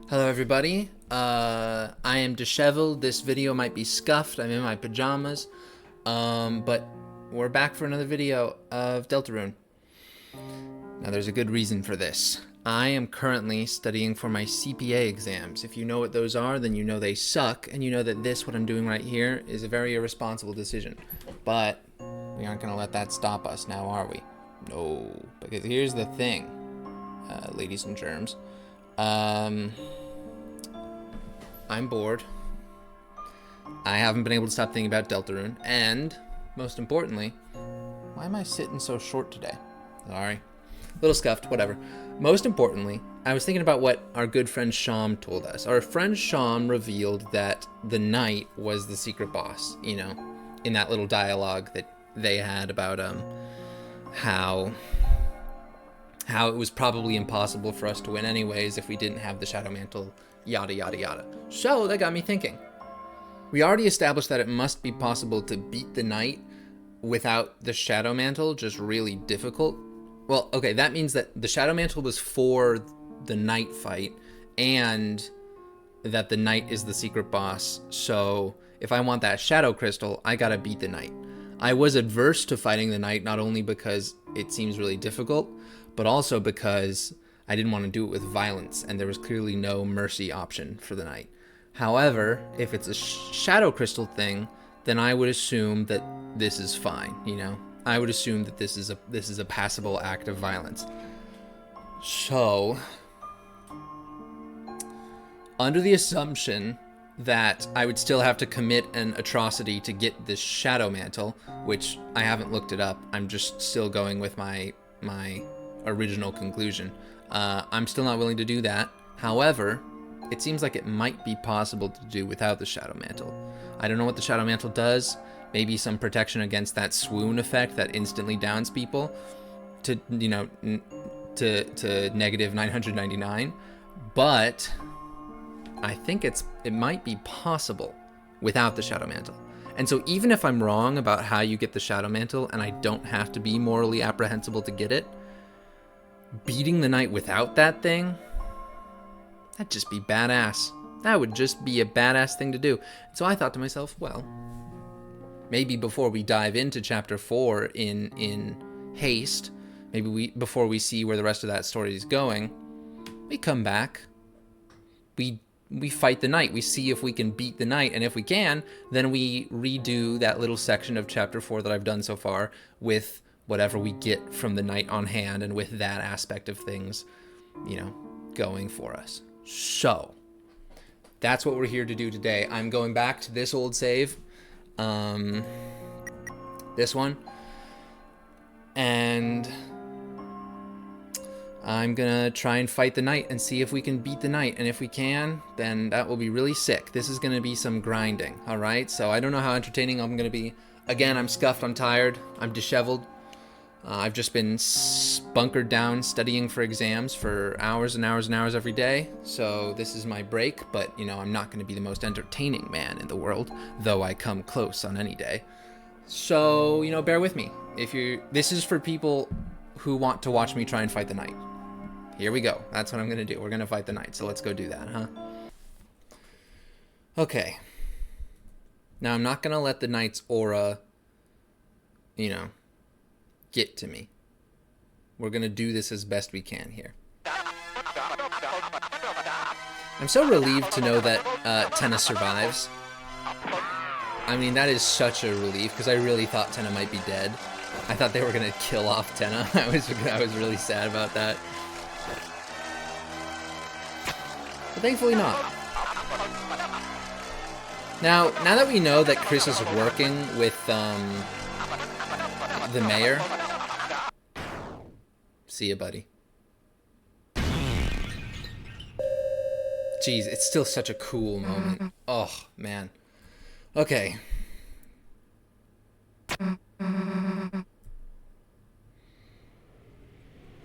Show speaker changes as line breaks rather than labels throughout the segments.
Hello everybody, I am disheveled. This video might be scuffed, I'm in my pajamas, but we're back for another video of Deltarune. Now there's a good reason for this. I am currently studying for my CPA exams. If you know what those are, then you know they suck, and you know that this, what I'm doing right here, is a very irresponsible decision. But we aren't going to let that stop us now, are we? No, because here's the thing, ladies and germs. I'm bored. I haven't been able to stop thinking about Deltarune, and most importantly, why am I sitting so short today? Sorry. A little scuffed, whatever. Most importantly, I was thinking about what our good friend Sham told us. Our friend Sham revealed that the knight was the secret boss, you know, in that little dialogue that they had about how it was probably impossible for us to win anyways if we didn't have the Shadow Mantle, yada yada yada. So that got me thinking. We already established that it must be possible to beat the knight without the Shadow Mantle, just really difficult. Well, okay, that means that the Shadow Mantle was for the knight fight, and that the knight is the secret boss. So if I want that Shadow Crystal, I gotta beat the knight. I was adverse to fighting the knight, not only because it seems really difficult, but also because I didn't want to do it with violence, and there was clearly no mercy option for the knight. However, if it's a Shadow Crystal thing, then I would assume that this is fine, you know? I would assume that this is a passable act of violence. So, under the assumption that I would still have to commit an atrocity to get this Shadow Mantle, which I haven't looked it up, I'm just still going with my original conclusion. I'm still not willing to do that. However, it seems like it might be possible to do without the Shadow Mantle. I don't know what the Shadow Mantle does. Maybe some protection against that swoon effect that instantly downs people to, you know, to negative 999. But I think it might be possible without the Shadow Mantle. And so even if I'm wrong about how you get the Shadow Mantle and I don't have to be morally apprehensible to get it, beating the knight without that thing, that'd just be badass. That would just be a badass thing to do. So I thought to myself, well, maybe before we dive into chapter 4 in haste, maybe before we see where the rest of that story is going, we come back, we fight the knight, we see if we can beat the knight, and if we can, then we redo that little section of chapter 4 that I've done so far with whatever we get from the knight on hand, and with that aspect of things, you know, going for us. So that's what we're here to do today. I'm going back to this old save, this one, and I'm gonna try and fight the knight and see if we can beat the knight, and if we can, then that will be really sick. This is gonna be some grinding, all right? So I don't know how entertaining I'm gonna be. Again, I'm scuffed, I'm tired, I'm disheveled. I've just been bunkered down studying for exams for hours and hours and hours every day, so this is my break, but, you know, I'm not going to be the most entertaining man in the world, though I come close on any day. So, you know, bear with me. This is for people who want to watch me try and fight the knight. Here we go. That's what I'm going to do. We're going to fight the knight, so let's go do that, huh? Okay. Now, I'm not going to let the knight's aura, you know, get to me. We're gonna do this as best we can here. I'm so relieved to know that Tenna survives. I mean, that is such a relief, because I really thought Tenna might be dead. I thought they were gonna kill off Tenna. I was really sad about that. But thankfully not. Now that we know that Chris is working with the mayor. See ya, buddy. Jeez, it's still such a cool moment. Oh, man. Okay.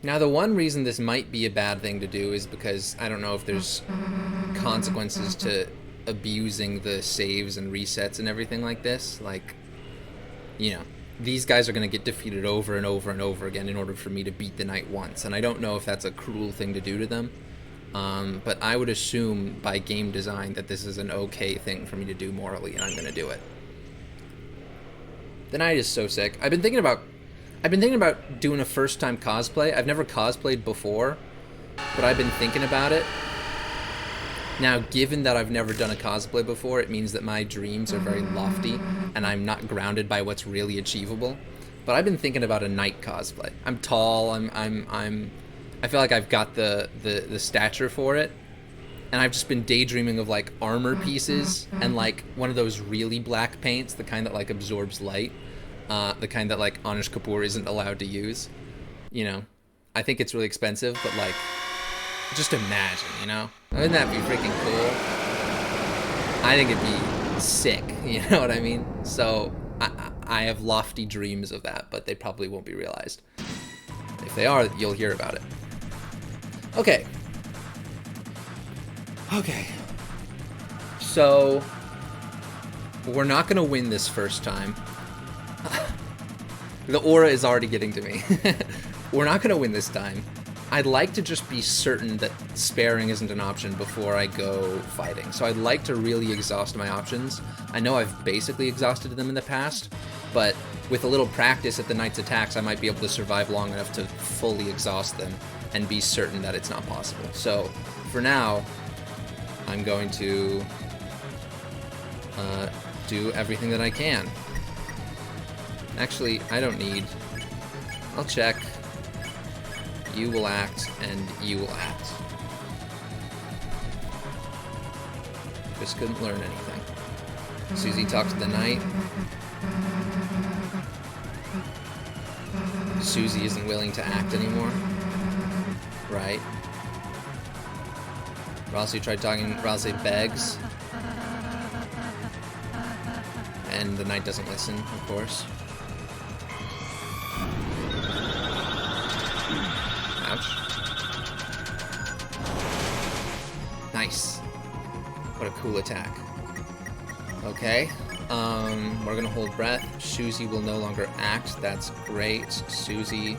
Now, the one reason this might be a bad thing to do is because I don't know if there's consequences to abusing the saves and resets and everything like this. Like, you know, these guys are going to get defeated over and over and over again in order for me to beat the knight once. And I don't know if that's a cruel thing to do to them. But I would assume by game design that this is an okay thing for me to do morally, and I'm gonna do it. The Knight is so sick. I've been thinking about doing a first-time cosplay. I've never cosplayed before, but I've been thinking about it. Now, given that I've never done a cosplay before, it means that my dreams are very lofty, and I'm not grounded by what's really achievable. But I've been thinking about a knight cosplay. I'm tall. I feel like I've got the stature for it, and I've just been daydreaming of like armor pieces and like one of those really black paints, the kind that like absorbs light, the kind that like Anish Kapoor isn't allowed to use. You know, I think it's really expensive, but like, just imagine, you know, wouldn't that be freaking cool? I think it'd be sick. You know what I mean? So I have lofty dreams of that, but they probably won't be realized. If they are, you'll hear about it. Okay. So we're not gonna win this first time. The aura is already getting to me. We're not gonna win this time. I'd like to just be certain that sparing isn't an option before I go fighting. So I'd like to really exhaust my options. I know I've basically exhausted them in the past, but with a little practice at the knight's attacks, I might be able to survive long enough to fully exhaust them and be certain that it's not possible. So for now, I'm going to do everything that I can. Actually, I don't need. I'll check. You will act, and you will act. Just couldn't learn anything. Susie talks to the knight. Susie isn't willing to act anymore. Right. Ralsei tried talking. Ralsei begs. And the knight doesn't listen, of course. Ouch. Nice. What a cool attack. Okay. We're gonna hold breath. Susie will no longer act. That's great. Susie,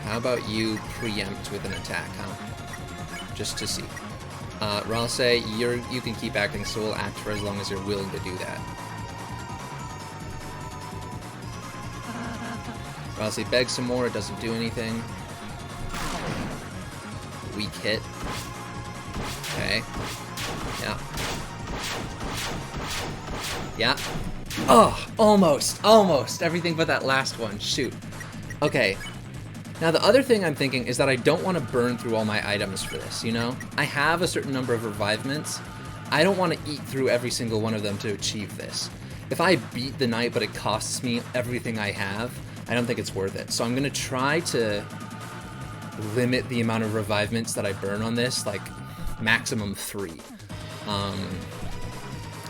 how about you preempt with an attack, huh? Just to see. Ralsei, you can keep acting, so we'll act for as long as you're willing to do that. Ralsei begs some more, it doesn't do anything. Weak hit. Okay. Yeah. Yeah. Oh, almost. Everything but that last one. Shoot. Okay. Now the other thing I'm thinking is that I don't want to burn through all my items for this, you know? I have a certain number of revivements. I don't want to eat through every single one of them to achieve this. If I beat the knight but it costs me everything I have, I don't think it's worth it. So I'm going to try to limit the amount of revivements that I burn on this, like maximum 3. I'm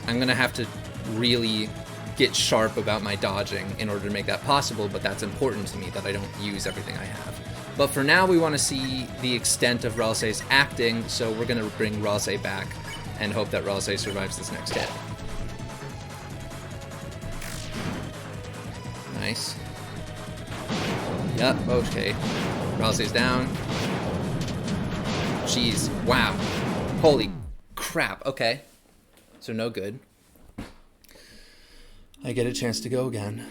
going to have to really get sharp about my dodging in order to make that possible, but that's important to me that I don't use everything I have. But for now, we want to see the extent of Ralsei's acting, so we're going to bring Ralsei back and hope that Ralsei survives this next hit. Nice. Yep, okay. Ralsei's down. Jeez, wow. Holy crap, okay. So no good. I get a chance to go again.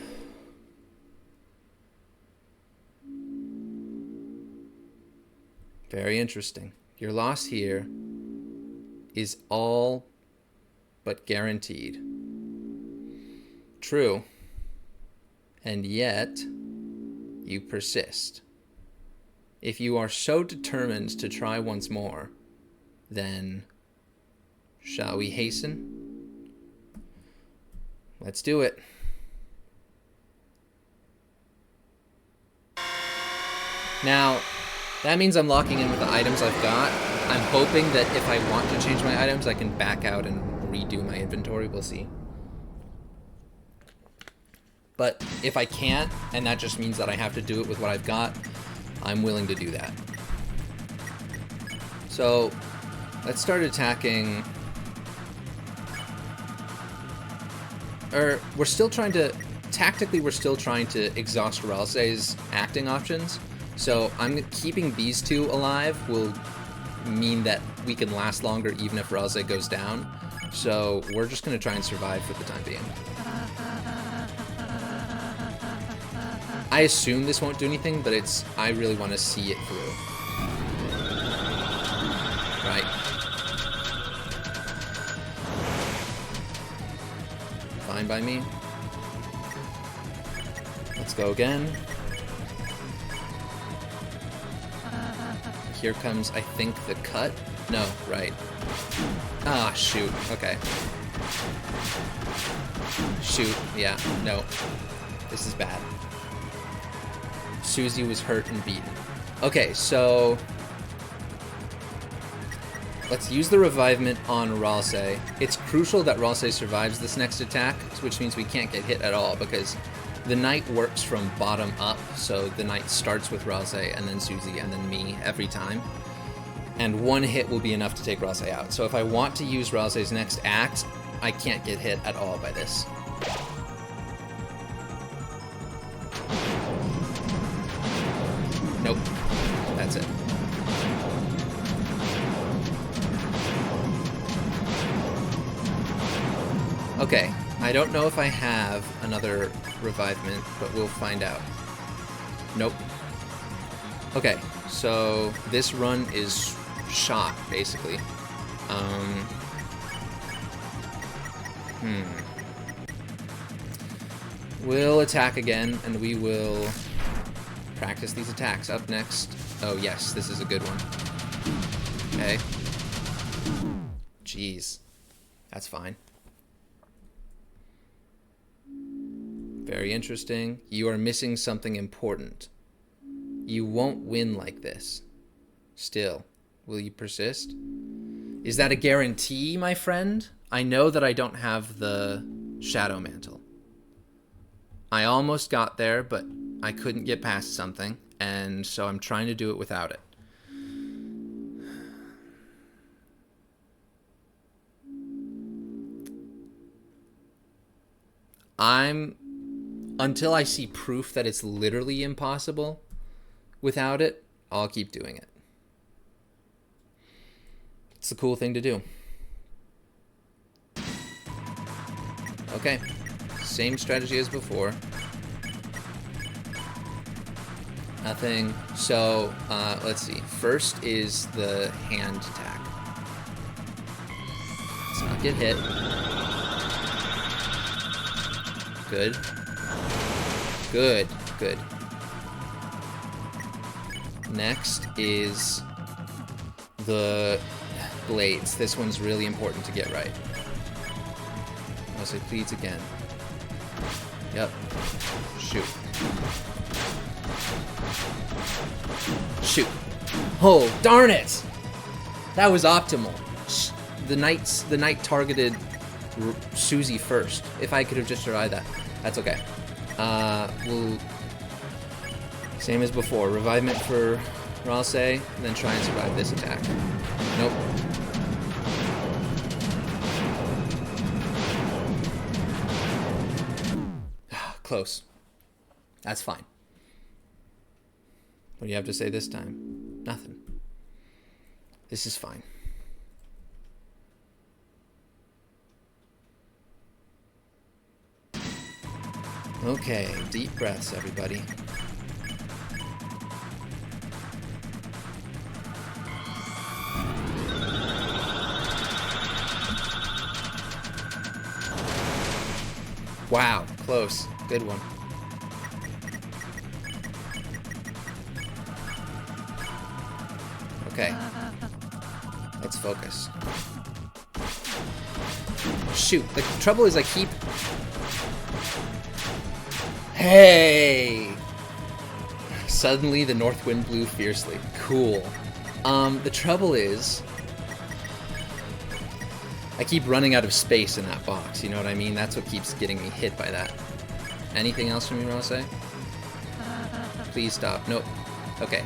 Very interesting. Your loss here is all but guaranteed. True. And yet, you persist. If you are so determined to try once more, then shall we hasten? Let's do it. Now, that means I'm locking in with the items I've got. I'm hoping that if I want to change my items, I can back out and redo my inventory. We'll see. But if I can't, and that just means that I have to do it with what I've got, I'm willing to do that. So, let's start attacking... Tactically, we're still trying to exhaust Ralsei's acting options. So I'm keeping these two alive will mean that we can last longer even if Ralse goes down. So we're just going to try and survive for the time being. I assume this won't do anything, but I really want to see it through. Right. Fine by me. Let's go again. Here comes, I think, the cut. No, right. Ah, shoot. Okay. Shoot. Yeah, no. This is bad. Susie was hurt and beaten. Okay, so let's use the revivement on Ralse. It's crucial that Ralse survives this next attack, which means we can't get hit at all, because the knight works from bottom up, so the knight starts with Ralse and then Susie and then me every time. And one hit will be enough to take Ralse out. So if I want to use Ralse's next axe, I can't get hit at all by this. Nope. That's it. Okay. I don't know if I have another revivement, but we'll find out. Nope. Okay, so this run is shot, basically. We'll attack again, and we will practice these attacks. Up next. Oh, yes, this is a good one. Okay. Jeez. That's fine. Very interesting. You are missing something important. You won't win like this. Still, will you persist? Is that a guarantee, my friend? I know that I don't have the Shadow Mantle. I almost got there, but I couldn't get past something, and so I'm trying to do it without it. Until I see proof that it's literally impossible without it, I'll keep doing it. It's a cool thing to do. Okay, same strategy as before. Nothing. So, let's see. First is the hand attack. Let's not get hit. Good. Good, good. Next is the blades. This one's really important to get right. I'll say bleeds again. Yep. Shoot. Shoot. Oh, darn it! That was optimal. The knight targeted Susie first. If I could have just survived that. That's okay. We'll... Same as before. Revivement for Ralse, and then try and survive this attack. Nope. Close. That's fine. What do you have to say this time? Nothing. This is fine. Okay, deep breaths, everybody. Wow, close. Good one. Okay. Let's focus. Shoot. The trouble is I keep... Hey! Suddenly the north wind blew fiercely. Cool. The trouble is... I keep running out of space in that box, you know what I mean? That's what keeps getting me hit by that. Anything else from you, Ralse? Please stop. Nope. Okay.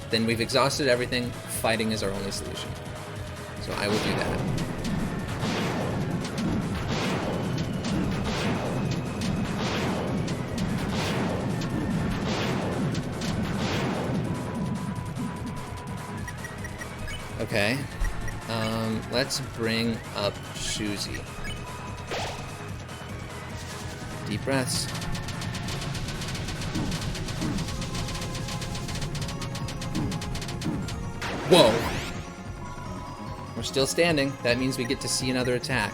Then we've exhausted everything. Fighting is our only solution. So I will do that. Okay. Let's bring up Susie. Deep breaths. Whoa! We're still standing. That means we get to see another attack.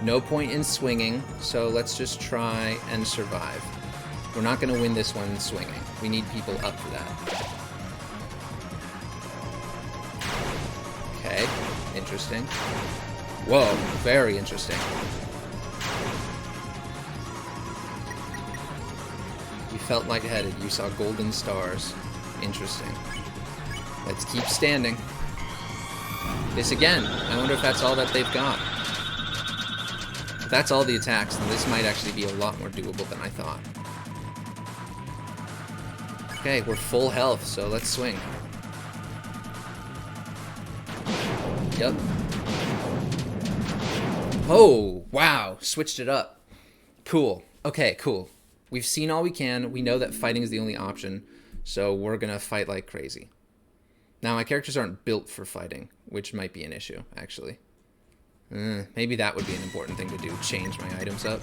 No point in swinging, so let's just try and survive. We're not going to win this one swinging. We need people up for that. Okay, interesting. Whoa, very interesting. You felt lightheaded. You saw golden stars. Interesting. Let's keep standing. This again. I wonder if that's all that they've got. If that's all the attacks, then this might actually be a lot more doable than I thought. Okay, we're full health, so let's swing. Yep. Oh, wow. Switched it up. Cool. Okay, cool. We've seen all we can. We know that fighting is the only option, so we're going to fight like crazy. Now, my characters aren't built for fighting, which might be an issue, actually. Maybe that would be an important thing to do, change my items up.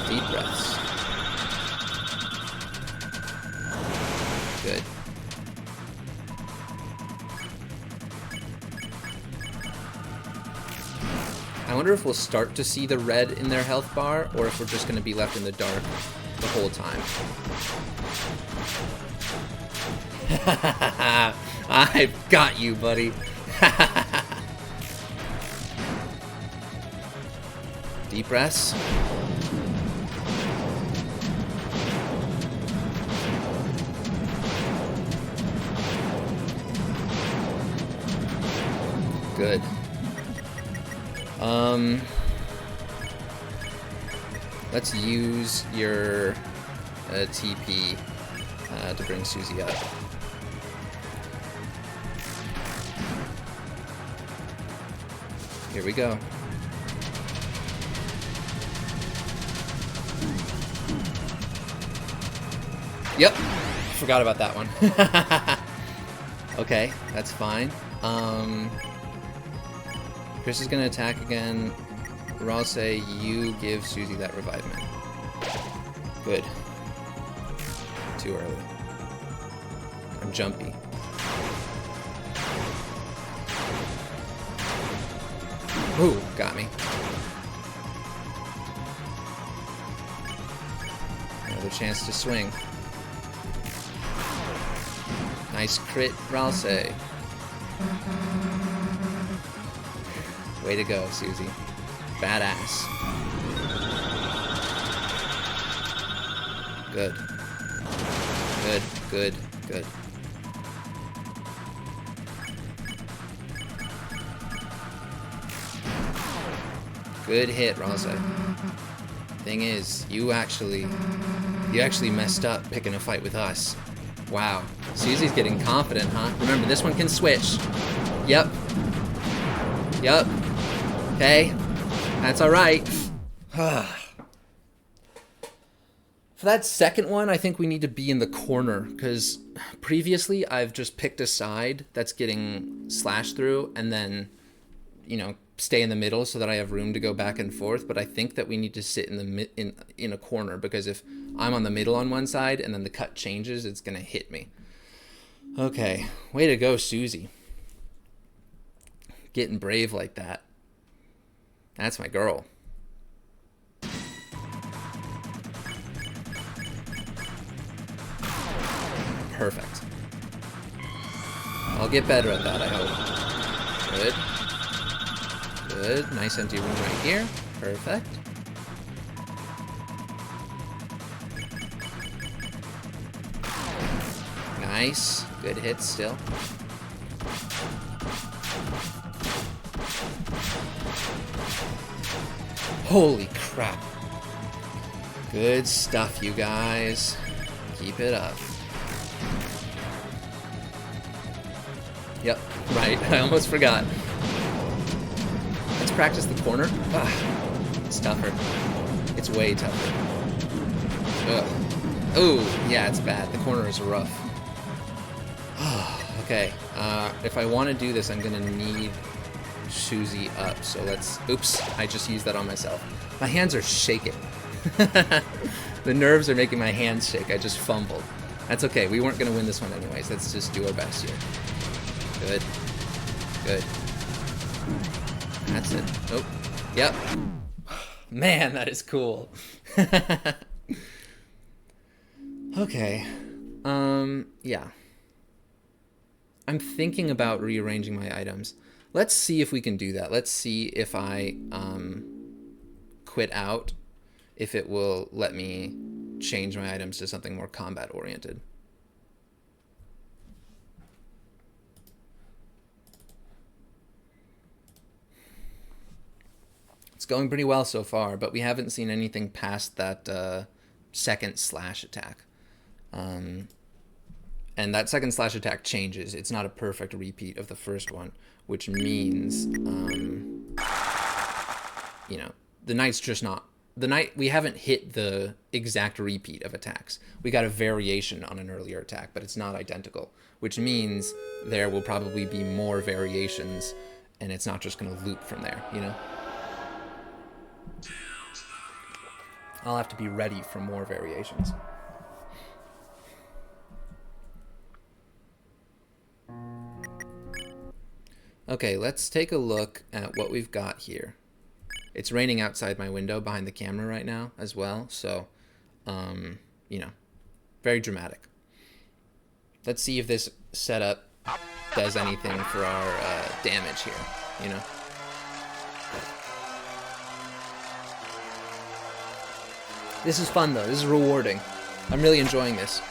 Deep breaths. Good. I wonder if we'll start to see the red in their health bar, or if we're just going to be left in the dark the whole time. I've got you, buddy. Deep breaths. Good. Let's use your TP to bring Susie up. Here we go. Yep, forgot about that one. Okay, that's fine. Chris is gonna attack again. I'll say you give Susie that revivement. Good. Too early. I'm jumpy. Ooh, got me. Another chance to swing. Nice crit, Ralsei. Way to go, Susie. Badass. Good. Good, good, good. Good hit, Ralsei. Thing is, you actually messed up picking a fight with us. Wow. Susie's getting confident, huh? Remember, this one can switch. Yep. Yep. Okay. That's alright. For that second one, I think we need to be in the corner, because previously I've just picked a side that's getting slashed through and then, you know, stay in the middle so that I have room to go back and forth. But I think that we need to sit in a corner, because if I'm on the middle on one side and then the cut changes, it's going to hit me. Okay. Way to go, Susie. Getting brave like that. That's my girl. Perfect. I'll get better at that, I hope. Good. Good. Nice empty room right here. Perfect. Nice. Good hits still. Holy crap. Good stuff, you guys. Keep it up. Yep, right. I almost forgot. Let's practice the corner. It's tougher. That's way tougher. Ugh. Oh, yeah, it's bad. The corner is rough. Okay, if I want to do this, I'm gonna need Susie up. So let's... Oops, I just used that on myself. My hands are shaking. The nerves are making my hands shake. I just fumbled. That's okay. We weren't gonna win this one anyways. Let's just do our best here. Good. Good. That's it. Oh, yep. Man, that is cool. Okay. Yeah. I'm thinking about rearranging my items. Let's see if we can do that. Let's see if I quit out, if it will let me change my items to something more combat oriented. It's going pretty well so far, but we haven't seen anything past that second slash attack. And that second slash attack changes. It's not a perfect repeat of the first one, which means, you know, the knight's just not... The knight, we haven't hit the exact repeat of attacks. We got a variation on an earlier attack, but it's not identical, which means there will probably be more variations, and it's not just going to loop from there, you know? I'll have to be ready for more variations. Okay, let's take a look at what we've got here. It's raining outside my window behind the camera right now as well, so, you know, very dramatic. Let's see if this setup does anything for our damage here, you know? This is fun, though. This is rewarding. I'm really enjoying this.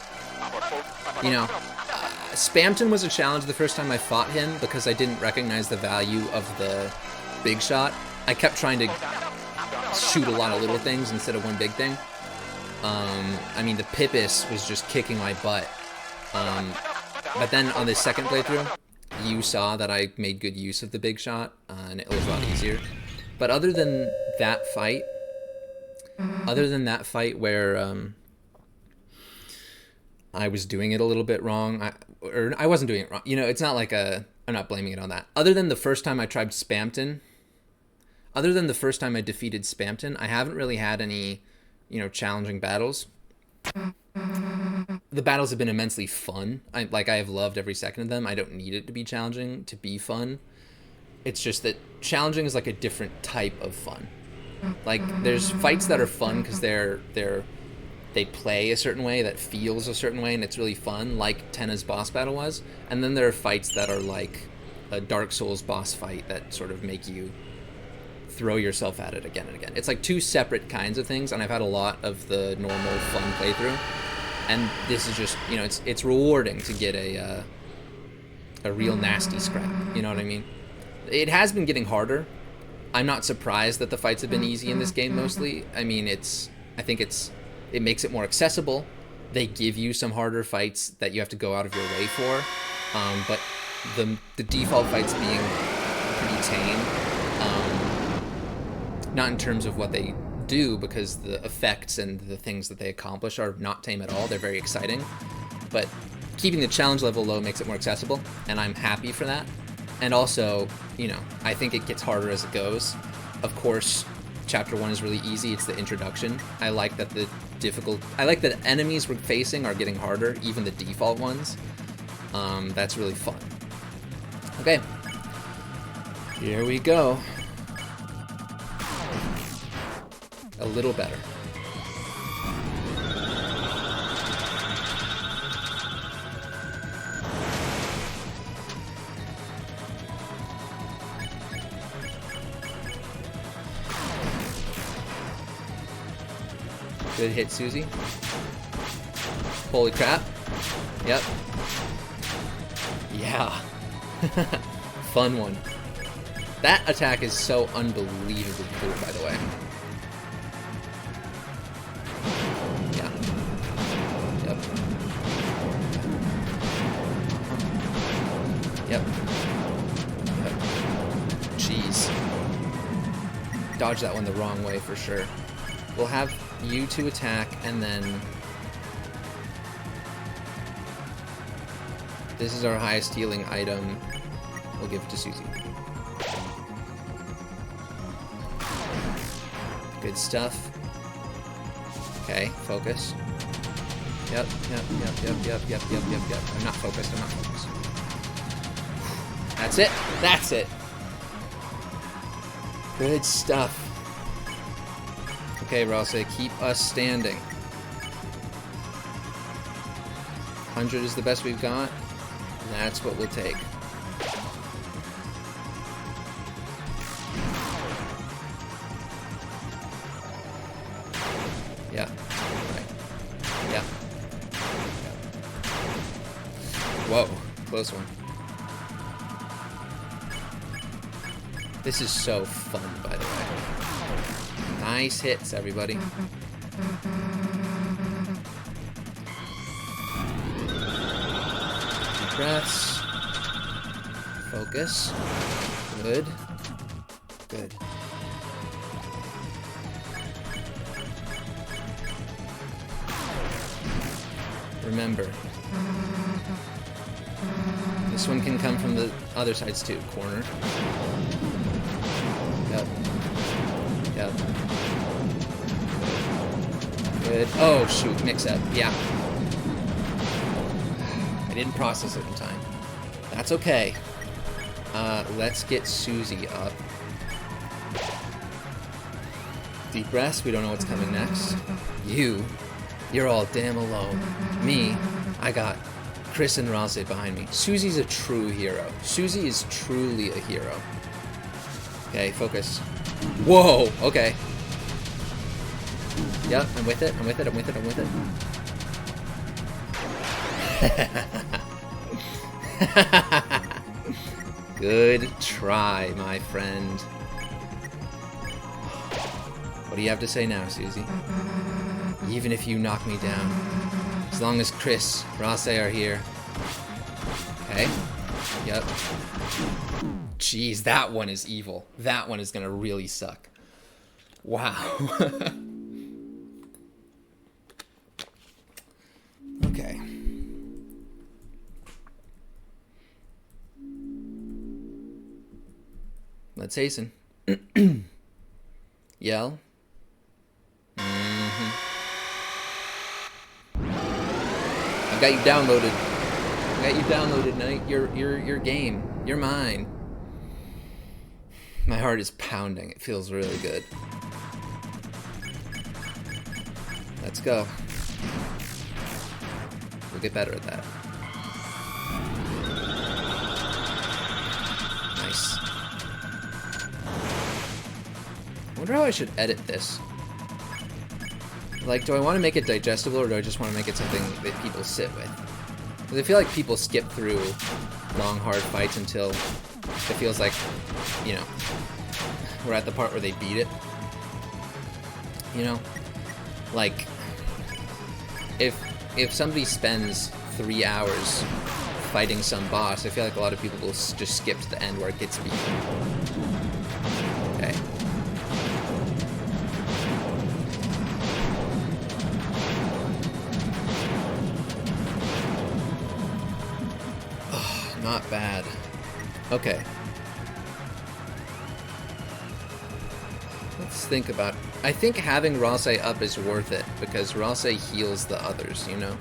You know, Spamton was a challenge the first time I fought him because I didn't recognize the value of the big shot. I kept trying to shoot a lot of little things instead of one big thing. I mean, the Pippus was just kicking my butt. But then on this second playthrough, you saw that I made good use of the big shot, and it was a lot easier. But other than that fight where I was doing it a little bit wrong, or I wasn't doing it wrong. You know, it's not like I'm not blaming it on that. Other than the first time I tried Spamton, other than the first time I defeated Spamton, I haven't really had any, you know, challenging battles. The battles have been immensely fun. I have loved every second of them. I don't need it to be challenging to be fun. It's just that challenging is like a different type of fun. Like, there's fights that are fun because they play a certain way that feels a certain way and it's really fun, like Tenna's boss battle was. And then there are fights that are like a Dark Souls boss fight that sort of make you throw yourself at it again and again. It's like two separate kinds of things, and I've had a lot of the normal fun playthrough. And this is just, you know, it's rewarding to get a real nasty scrap. You know what I mean? It has been getting harder. I'm not surprised that the fights have been easy in this game mostly. I mean, I think it makes it more accessible. They give you some harder fights that you have to go out of your way for. But the default fights being pretty tame. Not in terms of what they do, because the effects and the things that they accomplish are not tame at all. They're very exciting. But keeping the challenge level low makes it more accessible, and I'm happy for that. And also, you know, I think it gets harder as it goes. Of course, Chapter 1 is really easy. It's the introduction. I like that enemies we're facing are getting harder, even the default ones. That's really fun. Okay. Here we go. A little better. Good hit, Susie. Holy crap. Yep. Yeah. Fun one. That attack is so unbelievably cool, by the way. Yeah. Yep. Yep. Yep. Jeez. Dodged that one the wrong way for sure. We'll have you two attack, and then this is our highest healing item. We'll give it to Susie. Good stuff. Okay, focus. Yep. I'm not focused. That's it. That's it. Good stuff. Okay, Ralse, keep us standing. 100 is the best we've got. That's what we'll take. Yeah. Right. Yeah. Whoa. Close one. This is so fun, by the way. Nice hits, everybody. Deep breaths. Focus. Good. Good. Remember, this one can come from the other sides too. Corner. Yep. Yep. Good. Oh, shoot. Mix up. Yeah. I didn't process it in time. That's okay. Let's get Susie up. Deep breaths. We don't know what's coming next. You're all damn alone. Me, I got Chris and Ralse behind me. Susie's a true hero. Susie is truly a hero. Okay, focus. Whoa, okay. Yep, I'm with it. Good try, my friend. What do you have to say now, Susie? Even if you knock me down, as long as Chris, Ralse are here. Okay. Yep. Jeez, that one is evil. That one is gonna really suck. Wow. Okay. Let's hasten. Yell. I've got you downloaded. Knight. Your game. You're mine. My heart is pounding. It feels really good. Let's go. We'll get better at that. Nice. I wonder how I should edit this. Like, do I want to make it digestible, or do I just want to make it something that people sit with? Because I feel like people skip through long, hard fights until it feels like, you know, we're at the part where they beat it. You know? Like, if somebody spends 3 hours fighting some boss, I feel like a lot of people will just skip to the end where it gets beaten. Okay. Not bad. Okay. Let's think about... I think having Ralse up is worth it, because Ralse heals the others, you know?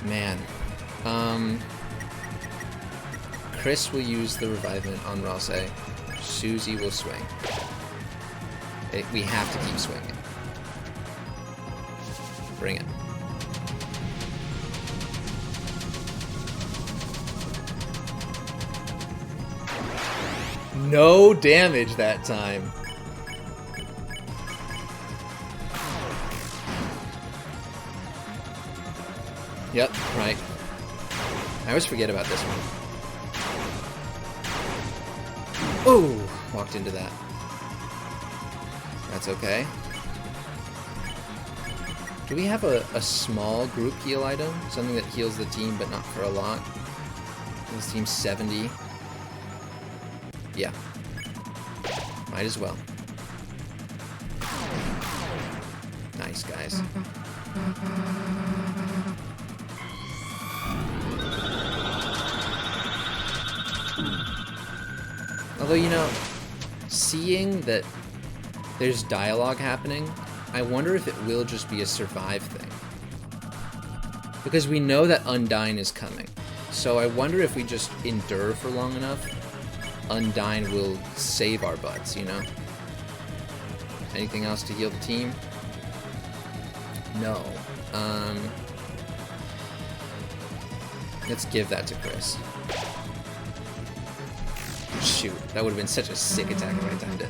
Man. Chris will use the revivement on Ralse. Susie will swing. We have to keep swinging. Bring it. No damage that time. Yep, right. I always forget about this one. Oh, walked into that. That's okay. Do we have a small group heal item? Something that heals the team, but not for a lot? This team's 70. Yeah. Might as well. Nice, guys. Although, you know, seeing that there's dialogue happening, I wonder if it will just be a survive thing. Because we know that Undyne is coming. So I wonder if we just endure for long enough, Undyne will save our butts, you know? Anything else to heal the team? No. Let's give that to Chris. Shoot, that would have been such a sick attack if I timed it.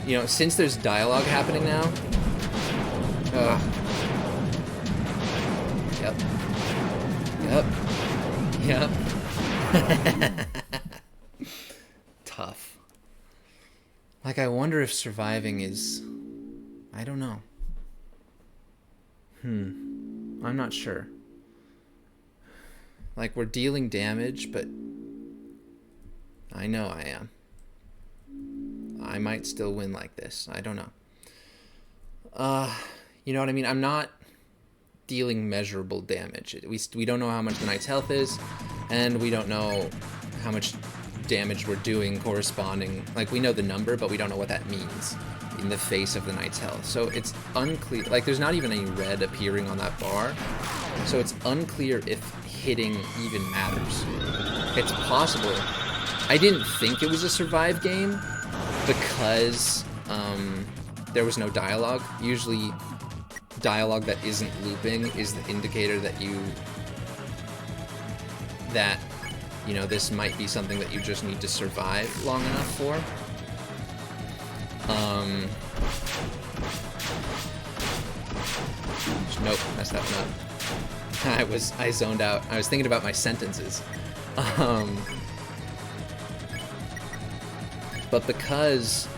You know, since there's dialogue happening now... Yep. Tough. Like, I wonder if surviving is... I don't know. I'm not sure. Like, we're dealing damage, but... I know I am. I might still win like this. I don't know. You know what I mean? I'm not dealing measurable damage. We don't know how much the knight's health is, and we don't know how much damage we're doing corresponding. Like, we know the number, but we don't know what that means in the face of the knight's health. So it's unclear. Like, there's not even any red appearing on that bar. So it's unclear if hitting even matters. It's possible. I didn't think it was a survive game because there was no dialogue. Usually dialogue that isn't looping is the indicator that you know, this might be something that you just need to survive long enough for. Nope, messed that one up. I zoned out. I was thinking about my sentences. But because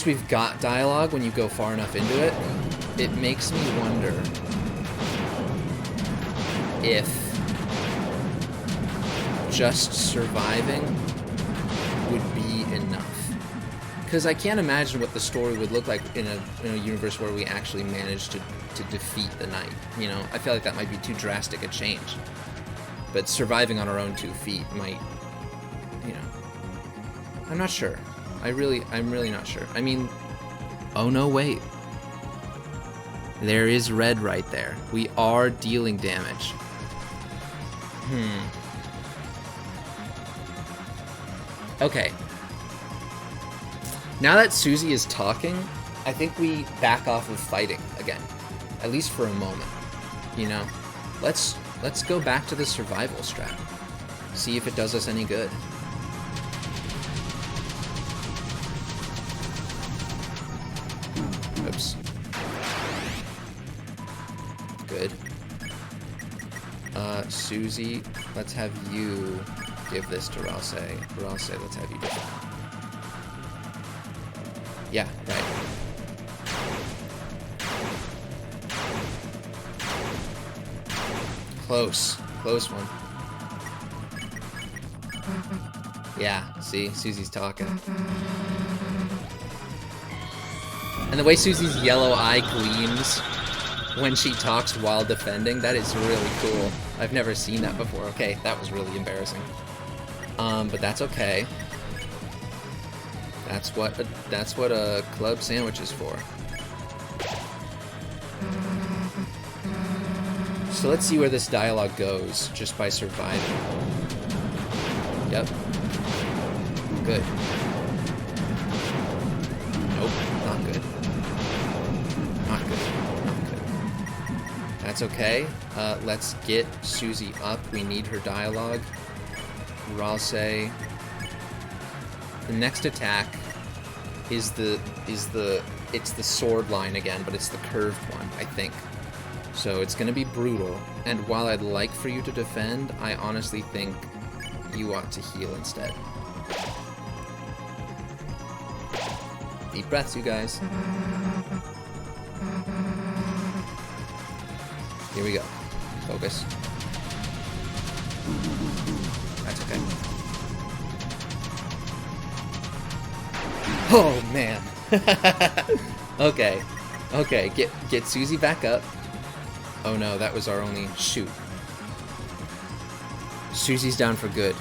we've got dialogue when you go far enough into it, it makes me wonder if just surviving would be enough. Because I can't imagine what the story would look like in a universe where we actually managed to defeat the knight. You know, I feel like that might be too drastic a change. But surviving on our own 2 feet might, you know, I'm not sure. I'm really not sure. I mean, oh no, wait. There is red right there. We are dealing damage. Okay. Now that Susie is talking, I think we back off of fighting again. At least for a moment. You know? Let's go back to the survival strat. See if it does us any good. Oops. Good. Susie, let's have you give this to Ralse. Ralse, let's have you do that. Yeah, right. Close one. Yeah, see, Susie's talking. And the way Susie's yellow eye gleams when she talks while defending, that is really cool. I've never seen that before. Okay, that was really embarrassing. But that's okay. That's what a club sandwich is for. So let's see where this dialogue goes just by surviving. Yep. Good. Nope, not good. Not good. Not good. That's okay. Let's get Susie up. We need her dialogue. Ralse. The next attack is it's the sword line again, but it's the curved one, I think. So it's gonna be brutal, and while I'd like for you to defend, I honestly think you ought to heal instead. Deep breaths, you guys. Here we go. Focus. That's okay. Oh man. Okay. Okay, get Susie back up. Oh no, that was our only shoot. Susie's down for good.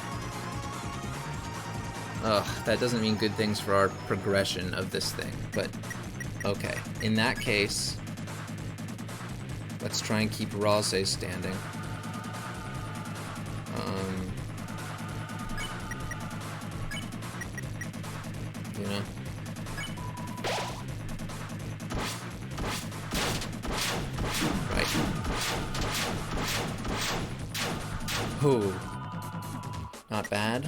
Ugh, that doesn't mean good things for our progression of this thing, but okay. In that case, let's try and keep Ralsei standing. You know? Right. Ooh. Not bad.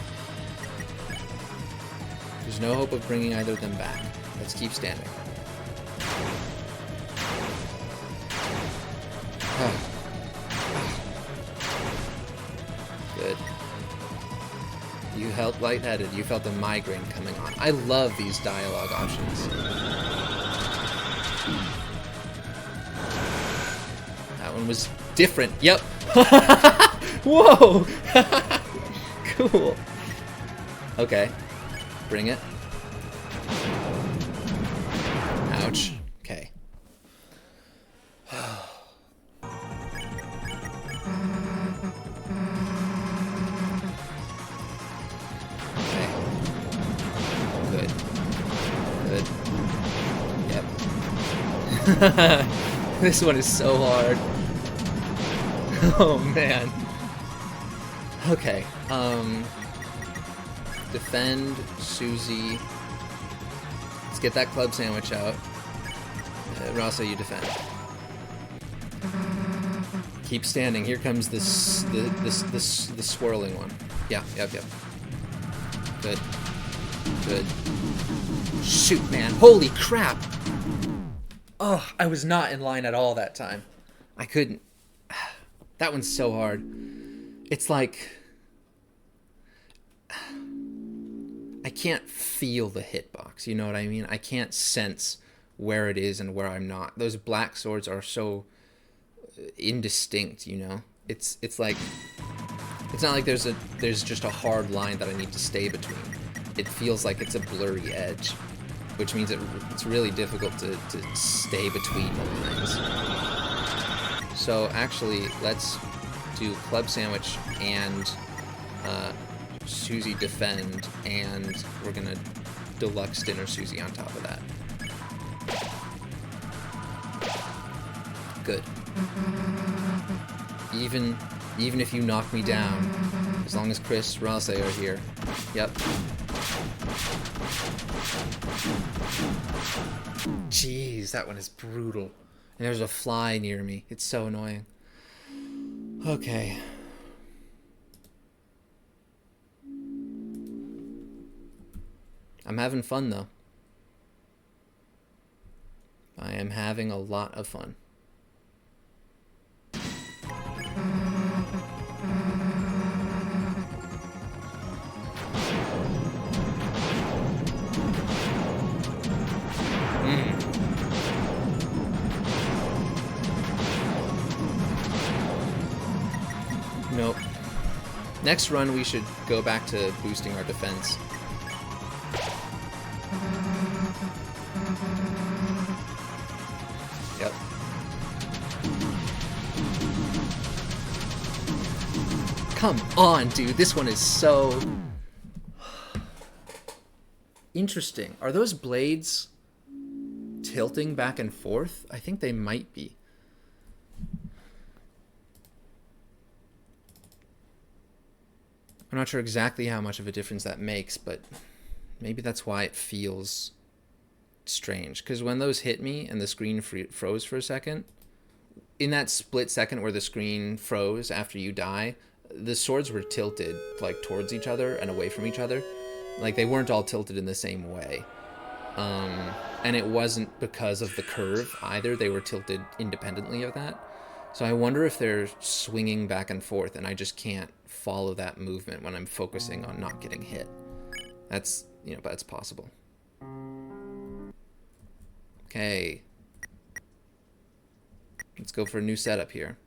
There's no hope of bringing either of them back. Let's keep standing. Good. You felt lightheaded. You felt the migraine coming on. I love these dialogue options. That one was different. Yep. Whoa! Cool. Okay. Bring it. Ouch. Okay. Good. Good. Yep. This one is so hard. Oh man. Okay. Defend Susie. Let's get that club sandwich out. Rasa, you defend. Keep standing. Here comes the swirling one. Yeah, yep. Good. Good. Shoot, man. Holy crap. Oh, I was not in line at all that time. I couldn't. That one's so hard. It's like I can't feel the hitbox, you know what I mean? I can't sense where it is and where I'm not. Those black swords are so indistinct, you know? It's like it's not like there's just a hard line that I need to stay between. It feels like it's a blurry edge, which means it's really difficult to stay between the lines. So actually, let's do club sandwich and Susie defend, and we're gonna deluxe dinner Susie on top of that. Good. Even if you knock me down, as long as Chris Ralse are here. Yep. Jeez, that one is brutal. And there's a fly near me. It's so annoying. Okay. I'm having fun, though. I am having a lot of fun. Nope. Next run, we should go back to boosting our defense. Yep. Come on, dude. This one is so interesting. Are those blades tilting back and forth? I think they might be. I'm not sure exactly how much of a difference that makes, but maybe that's why it feels strange. Because when those hit me and the screen froze for a second, in that split second where the screen froze after you die, the swords were tilted like towards each other and away from each other. Like they weren't all tilted in the same way. And it wasn't because of the curve either. They were tilted independently of that. So I wonder if they're swinging back and forth and I just can't follow that movement when I'm focusing on not getting hit. That's, you know, that's possible. Okay. Let's go for a new setup here.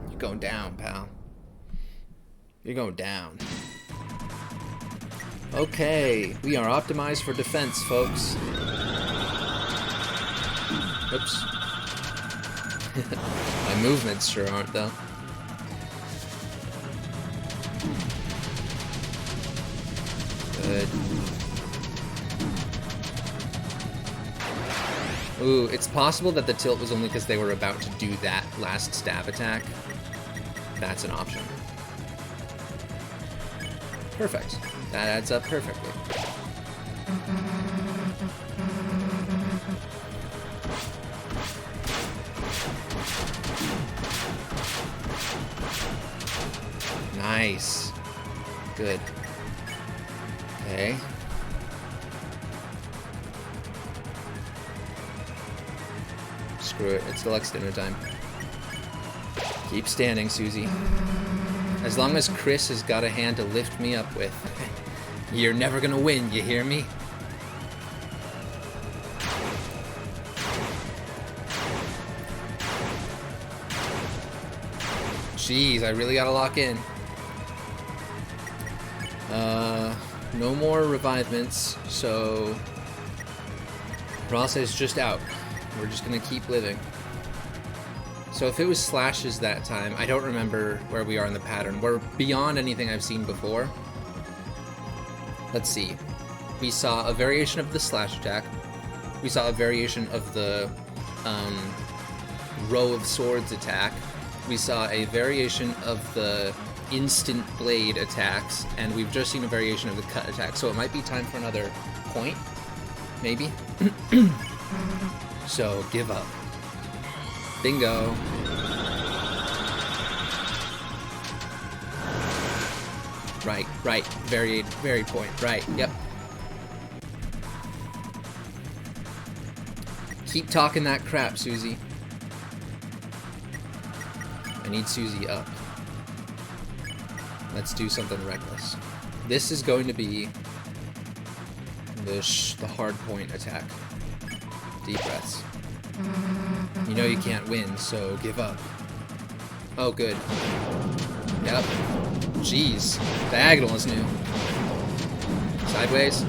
You're going down, pal. You're going down. Okay, we are optimized for defense, folks. Oops. My movements sure aren't, though. Good. Ooh, it's possible that the tilt was only because they were about to do that last stab attack. That's an option. Perfect. That adds up perfectly. Nice. Good. Okay. Screw it. It's deluxe dinner time. Keep standing, Susie. As long as Chris has got a hand to lift me up with. You're never gonna win, you hear me? Jeez, I really gotta lock in. No more revivements, so Rasa is just out. We're just gonna keep living. So if it was slashes that time, I don't remember where we are in the pattern. We're beyond anything I've seen before. Let's see. We saw a variation of the slash attack. We saw a variation of the row of swords attack. We saw a variation of the instant blade attacks, and we've just seen a variation of the cut attack. So it might be time for another point, maybe. So give up. Bingo. Right. Very point. Right, yep. Keep talking that crap, Susie. I need Susie up. Let's do something reckless. This is going to be the hard point attack. Deep breaths. You know you can't win, so give up. Oh, good. Yep. Jeez. Diagonal is new. Sideways.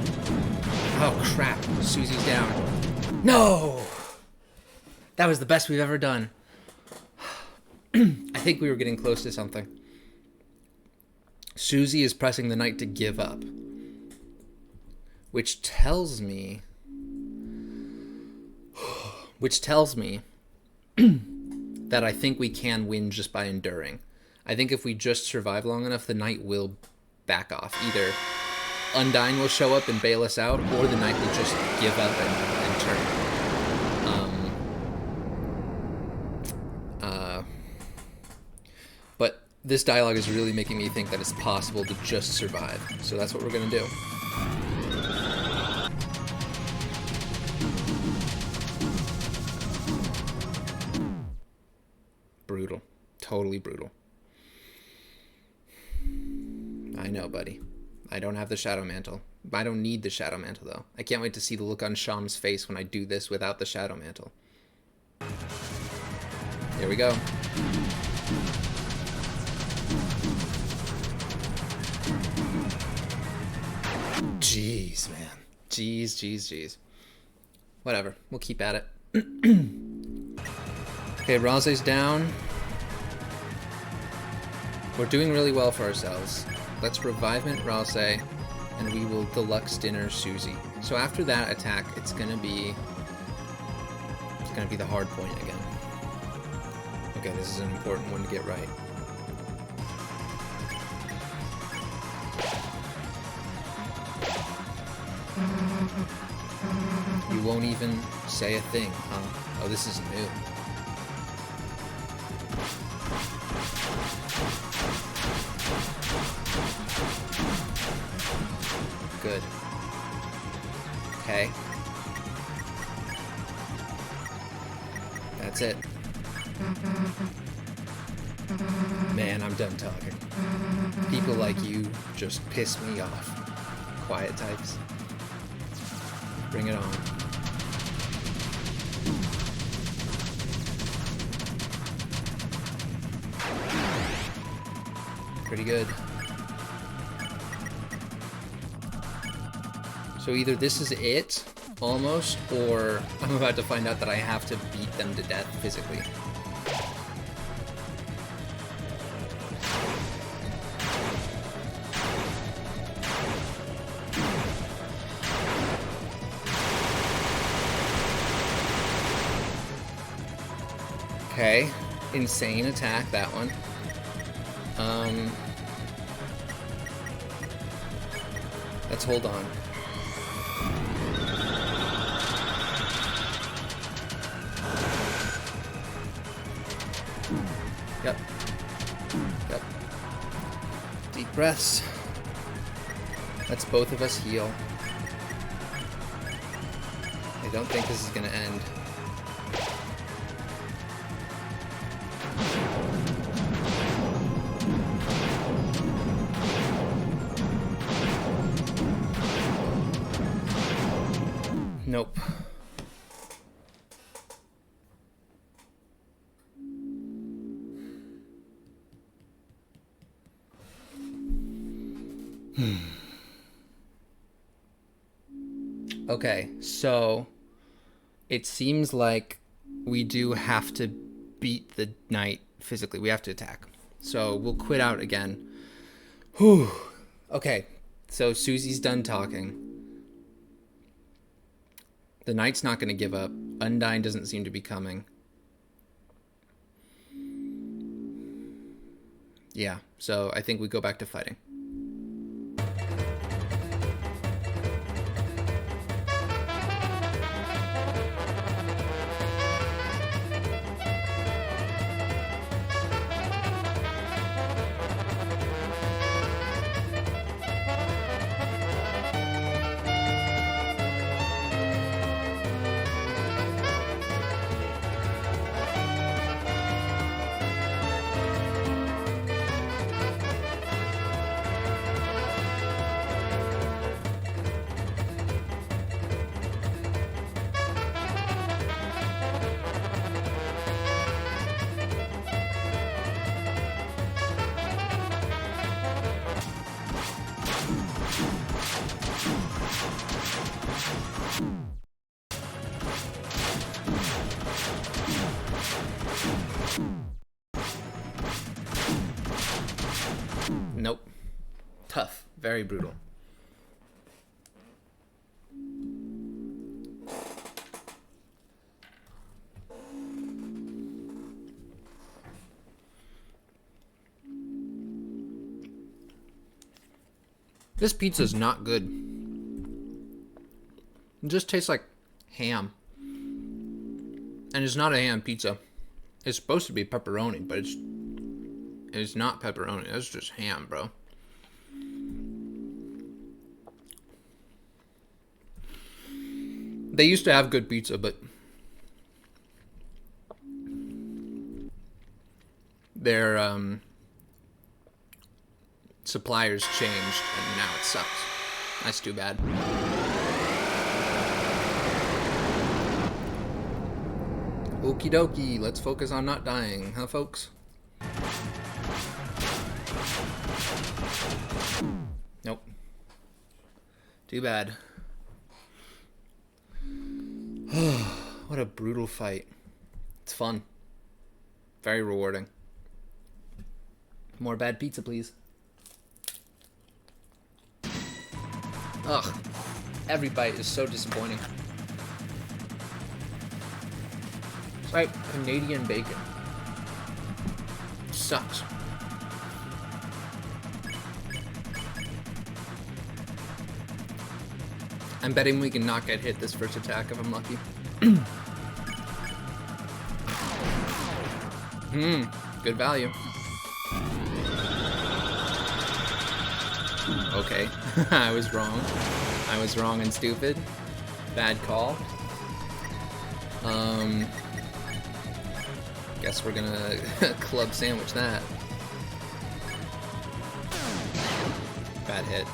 Oh, crap. Susie's down. No! That was the best we've ever done. I think we were getting close to something. Susie is pressing the knight to give up. Which tells me that I think we can win just by enduring. I think if we just survive long enough, the knight will back off. Either Undyne will show up and bail us out, or the knight will just give up and turn. But this dialogue is really making me think that it's possible to just survive. So that's what we're going to do. Brutal. Totally brutal. I know, buddy. I don't have the Shadow Mantle. I don't need the Shadow Mantle, though. I can't wait to see the look on Sham's face when I do this without the Shadow Mantle. Here we go. Jeez, man. Jeez. Whatever. We'll keep at it. Okay, Rase's down. We're doing really well for ourselves. Let's Revivement Rase, and we will Deluxe Dinner Susie. So after that attack, it's gonna be the hard point again. Okay, this is an important one to get right. You won't even say a thing, huh? Oh, this is new. Good. Okay. That's it. Man, I'm done talking. People like you just piss me off. Quiet types. Bring it on. Pretty good. So either this is it, almost, or I'm about to find out that I have to beat them to death physically. Okay, insane attack, that one. Let's hold on. Yep. Yep. Deep breaths. Let's both of us heal. I don't think this is gonna end. Nope. Okay, so it seems like we do have to beat the knight physically. We have to attack. So we'll quit out again. Whew. Okay, so Susie's done talking. The knight's not going to give up. Undyne doesn't seem to be coming. Yeah, so I think we go back to fighting. Nope. Tough. Very brutal. This pizza's not good. It just tastes like ham. And it's not a ham pizza. It's supposed to be pepperoni, but it's not pepperoni. It's just ham, bro. They used to have good pizza, but their suppliers changed, and now it sucks. That's too bad. Okie dokie, let's focus on not dying, huh, folks? Nope. Too bad. What a brutal fight. It's fun. Very rewarding. More bad pizza, please. Ugh. Every bite is so disappointing. It's like Canadian bacon. Sucks. I'm betting we can not get hit this first attack if I'm lucky. Good value. Okay, I was wrong. I was wrong and stupid. Bad call. Guess we're gonna club sandwich that. Bad hit.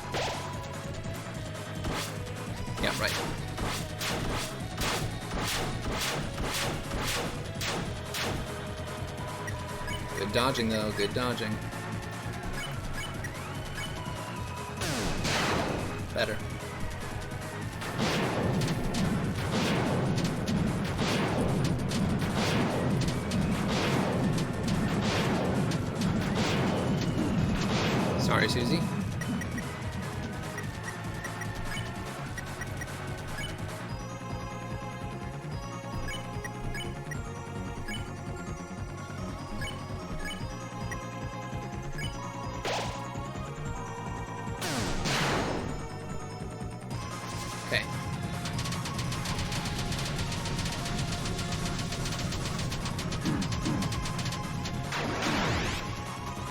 Yeah, right. Good dodging, though. Good dodging. Better. Sorry, Susie. Okay.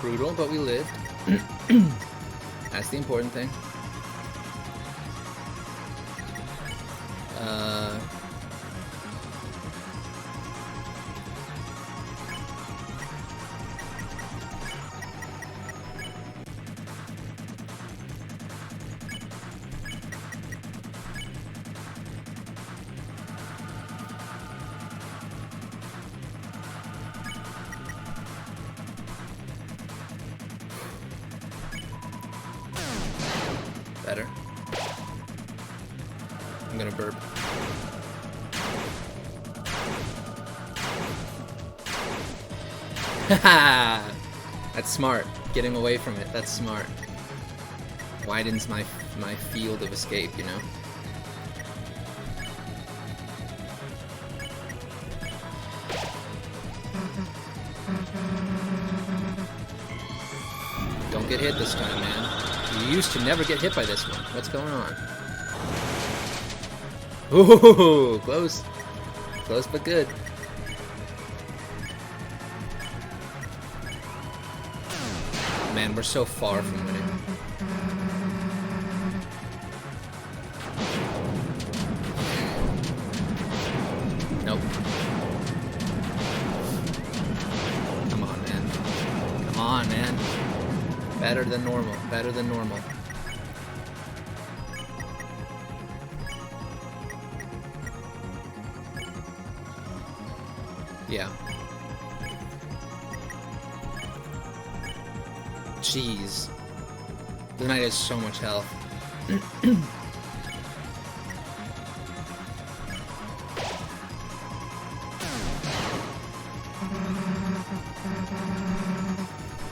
Brutal, but we lived. That's the important thing. Better. I'm gonna burp. Haha! That's smart. Getting away from it. That's smart. Widens my field of escape, you know? Don't get hit this time, man. You used to never get hit by this one. What's going on? Ooh, close. Close but good. Man, we're so far from winning. Nope. Come on, man. Come on, man. Better than normal. Better than normal. Yeah. Jeez. The knight has so much health.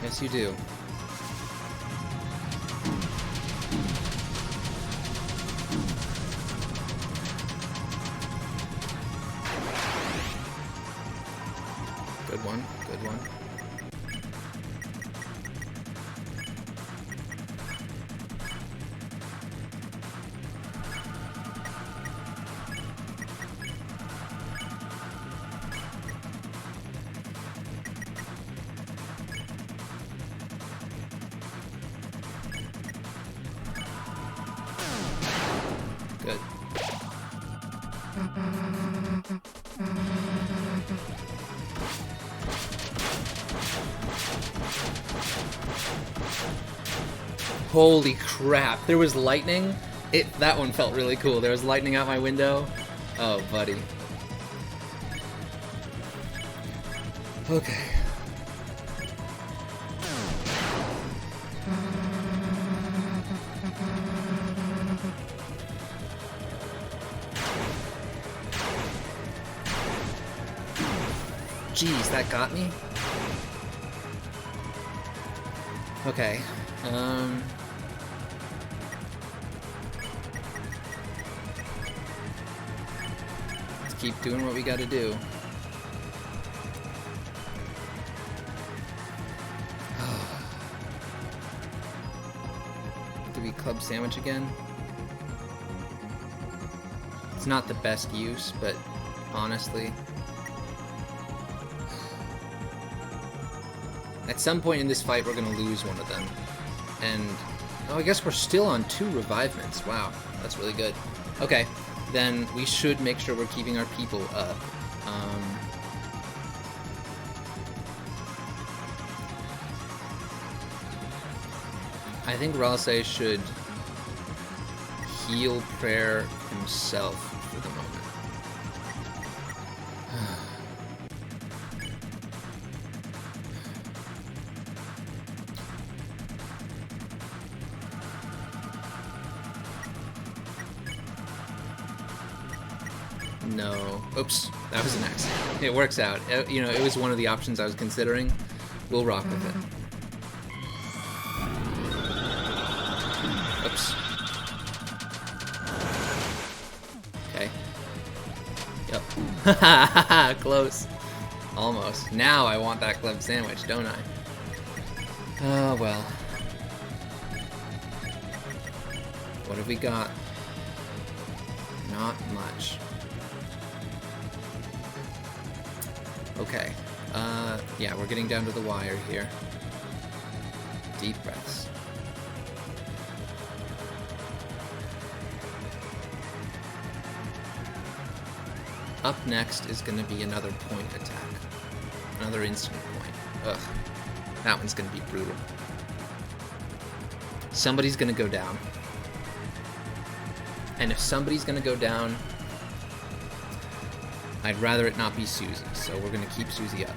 Yes, you do. Good one, good one. Good. Holy crap, there was lightning. That one felt really cool. There was lightning out my window. Oh, buddy. Okay. Jeez, that got me. Okay. Let's keep doing what we gotta do. Do we club sandwich again? It's not the best use, but honestly, at some point in this fight, we're going to lose one of them. And, oh, I guess we're still on 2 revivements. Wow, that's really good. Okay, then we should make sure we're keeping our people up. I think Ralsei should heal Prayer himself for the moment. No. Oops. That was an accident. It works out. You know, it was one of the options I was considering. We'll rock with it. Oops. Okay. Yep. Close. Almost. Now I want that club sandwich, don't I? Oh, well. What have we got? Not much. Okay. Yeah, we're getting down to the wire here. Deep breaths. Up next is going to be another point attack. Another instant point. Ugh. That one's going to be brutal. Somebody's going to go down. And if somebody's going to go down, I'd rather it not be Susie. So we're going to keep Susie up.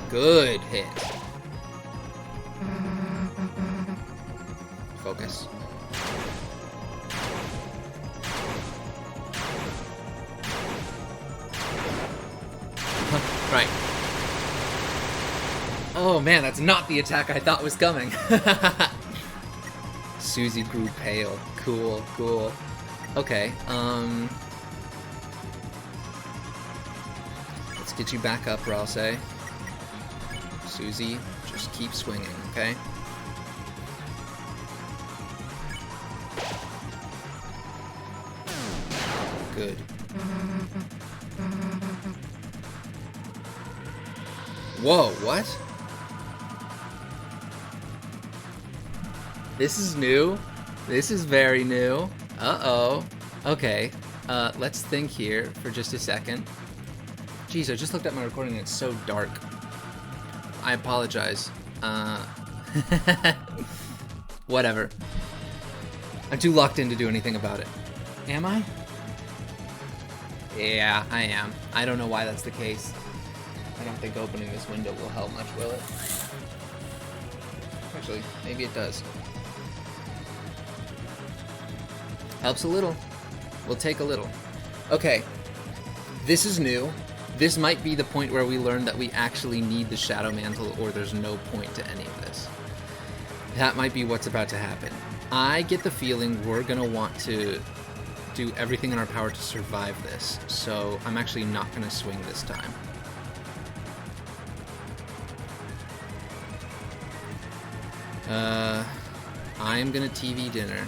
Good hit. Focus. Right. Oh man, that's not the attack I thought was coming. Susie grew pale. Cool, cool. Okay, let's get you back up, Ralse. Susie, just keep swinging, okay? Good. Whoa, what? This is new. This is very new. Uh-oh. Okay, let's think here for just a second. Jeez, I just looked at my recording and it's so dark. I apologize. Whatever. I'm too locked in to do anything about it. Am I? Yeah, I am. I don't know why that's the case. I don't think opening this window will help much, will it? Actually, maybe it does. Helps a little. We'll take a little. Okay. This is new. This might be the point where we learn that we actually need the Shadow Mantle or there's no point to any of this. That might be what's about to happen. I get the feeling we're going to want to do everything in our power to survive this, so I'm actually not going to swing this time. I'm going to TV dinner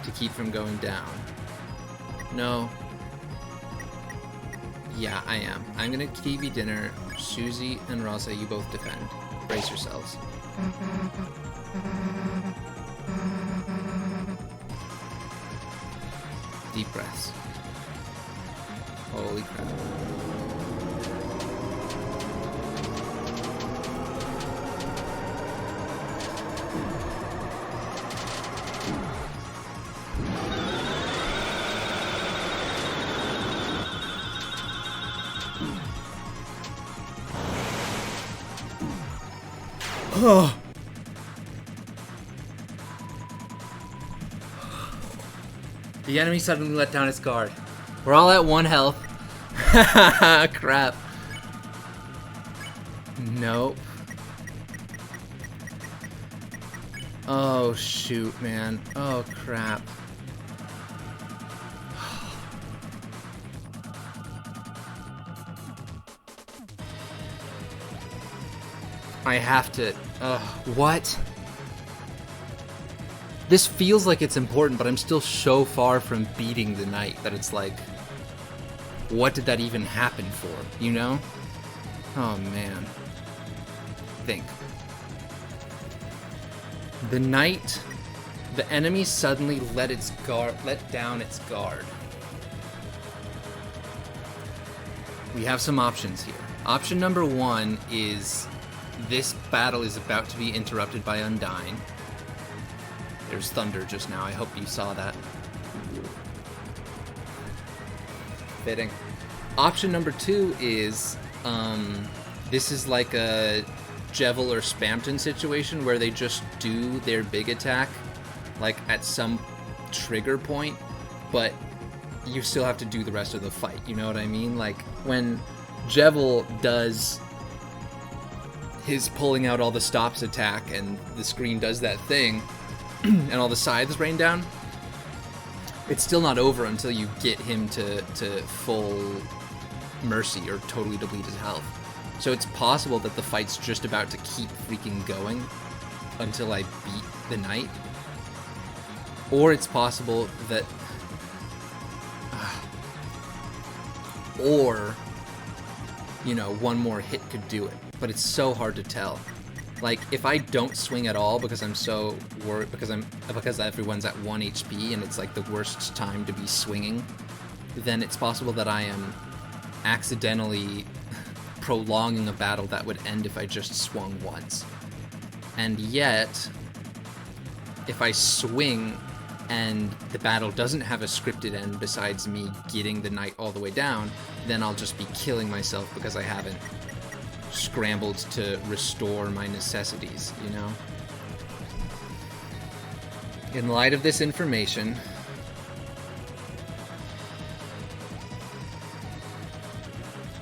to keep from going down. No. Yeah, I am. I'm gonna TV dinner. Susie and Rasa, you both defend. Brace yourselves. Deep breaths. Holy crap. Oh. The enemy suddenly let down its guard. We're all at 1 health. Crap. Nope. Oh, shoot, man. Oh, crap. I have to... what? This feels like it's important, but I'm still so far from beating the knight that it's like... what did that even happen for, you know? Oh, man. Think. The knight... the enemy suddenly let down its guard. We have some options here. Option number 1 is... this battle is about to be interrupted by Undyne. There's thunder just now. I hope you saw that. Fitting. Option number 2 is, this is like a Jevil or Spamton situation where they just do their big attack, like at some trigger point, but you still have to do the rest of the fight. You know what I mean? Like when Jevil does his pulling out all the stops attack, and the screen does that thing, and all the scythes rain down, it's still not over until you get him to full mercy or totally deplete his health. So it's possible that the fight's just about to keep freaking going until I beat the knight. Or it's possible that... or, you know, one more hit could do it. But it's so hard to tell. Like, if I don't swing at all because I'm so worried, because everyone's at 1 HP and it's like the worst time to be swinging, then it's possible that I am accidentally prolonging a battle that would end if I just swung once. And yet, if I swing and the battle doesn't have a scripted end besides me getting the knight all the way down, then I'll just be killing myself because I haven't scrambled to restore my necessities, you know? In light of this information,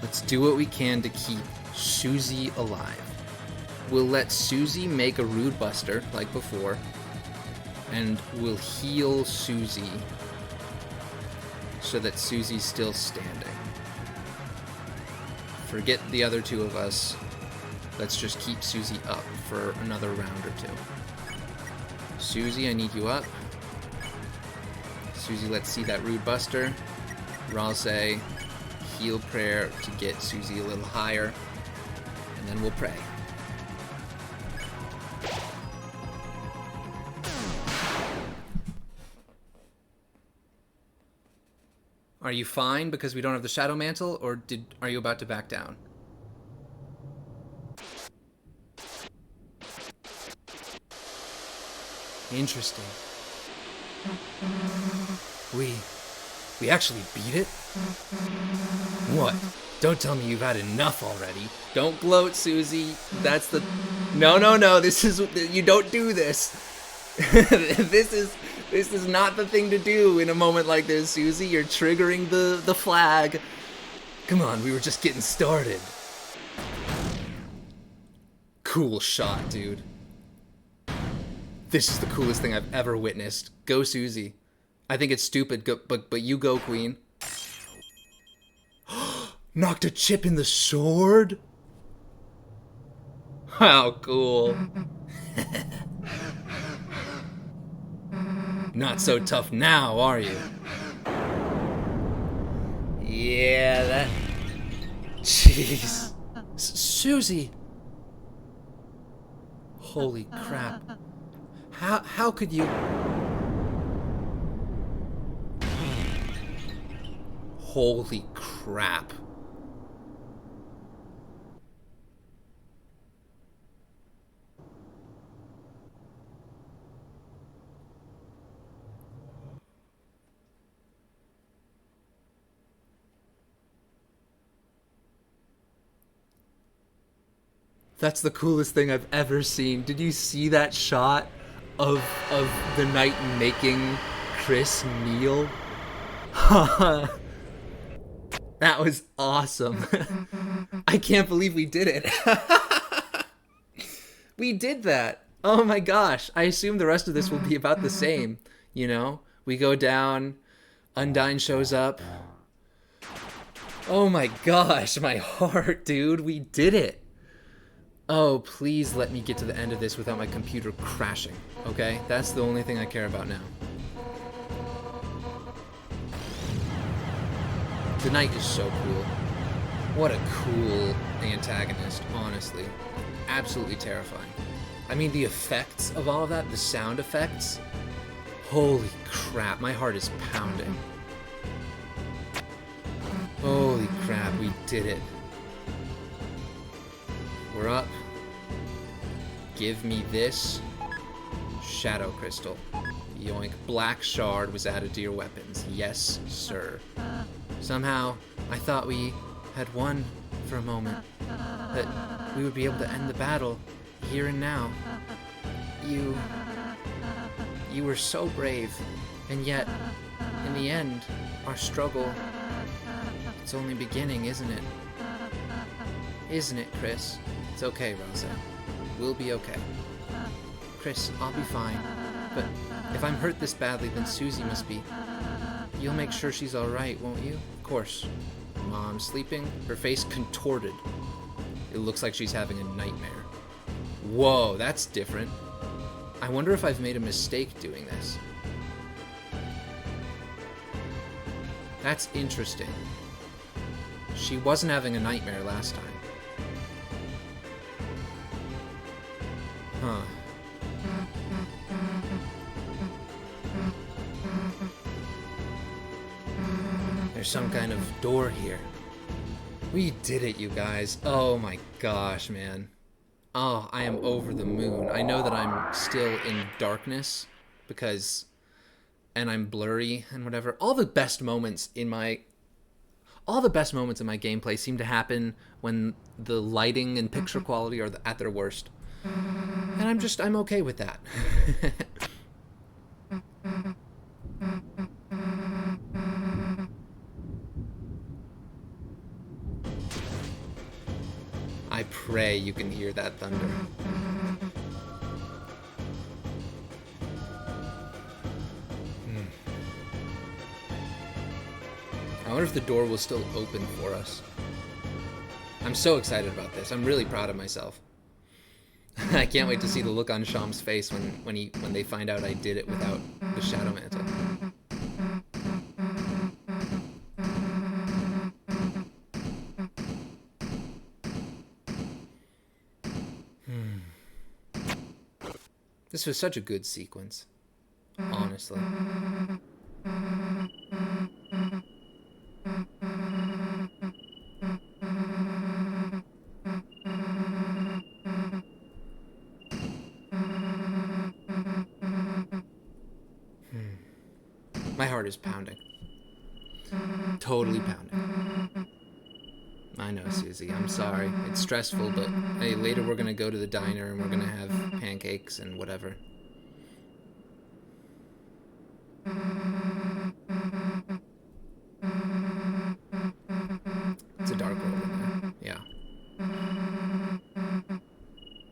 let's do what we can to keep Susie alive. We'll let Susie make a Rude Buster, like before, and we'll heal Susie so that Susie's still standing. Forget the other two of us. Let's just keep Susie up for another round or two. Susie, I need you up. Susie, let's see that Rude Buster. Ralsei, heal prayer to get Susie a little higher, and then we'll pray. Are you fine because we don't have the Shadow Mantle, or are you about to back down? Interesting. We actually beat it? What? Don't tell me you've had enough already. Don't gloat, Susie. That's the... No. This is... You don't do this. This is not the thing to do in a moment like this, Susie. You're triggering the flag. Come on, we were just getting started. Cool shot, dude. This is the coolest thing I've ever witnessed. Go, Susie. I think it's stupid, but you go, Queen. Knocked a chip in the sword? How cool. Not so tough now, are you? Yeah, that... Jeez. Susie! Holy crap. How could you... Holy crap. That's the coolest thing I've ever seen. Did you see that shot of the knight making Chris kneel? That was awesome. I can't believe we did it. We did that. Oh my gosh. I assume the rest of this will be about the same. You know, we go down, Undyne shows up. Oh my gosh, my heart, dude. We did it. Oh, please let me get to the end of this without my computer crashing, okay? That's the only thing I care about now. The knight is so cool. What a cool antagonist, honestly. Absolutely terrifying. I mean, the effects of all of that, the sound effects. Holy crap, my heart is pounding. Holy crap, we did it. We're up. Give me this Shadow Crystal. Yoink. Black Shard was added to your weapons. Yes, sir. Somehow, I thought we had won for a moment. That we would be able to end the battle here and now. You were so brave. And yet, in the end, our struggle, it's only beginning, isn't it? Isn't it, Chris? It's okay, Rosa. We'll be okay. Chris, I'll be fine. But if I'm hurt this badly, then Susie must be. You'll make sure she's alright, won't you? Of course. Mom's sleeping, her face contorted. It looks like she's having a nightmare. Whoa, that's different. I wonder if I've made a mistake doing this. That's interesting. She wasn't having a nightmare last time. Huh. There's some kind of door here. We did it, you guys. Oh my gosh, man. Oh, I am over the moon. I know that I'm still in darkness because... and I'm blurry and whatever. All the best moments in my gameplay seem to happen when the lighting and picture quality are at their worst. And I'm okay with that. I pray you can hear that thunder. I wonder if the door will still open for us. I'm so excited about this. I'm really proud of myself. I can't wait to see the look on Sham's face when they find out I did it without the Shadow Mantle. This was such a good sequence, honestly. My heart is pounding. Totally pounding. I know, Susie. I'm sorry. It's stressful, but hey, later we're gonna go to the diner and we're gonna have pancakes and whatever. It's a dark world in there. Yeah.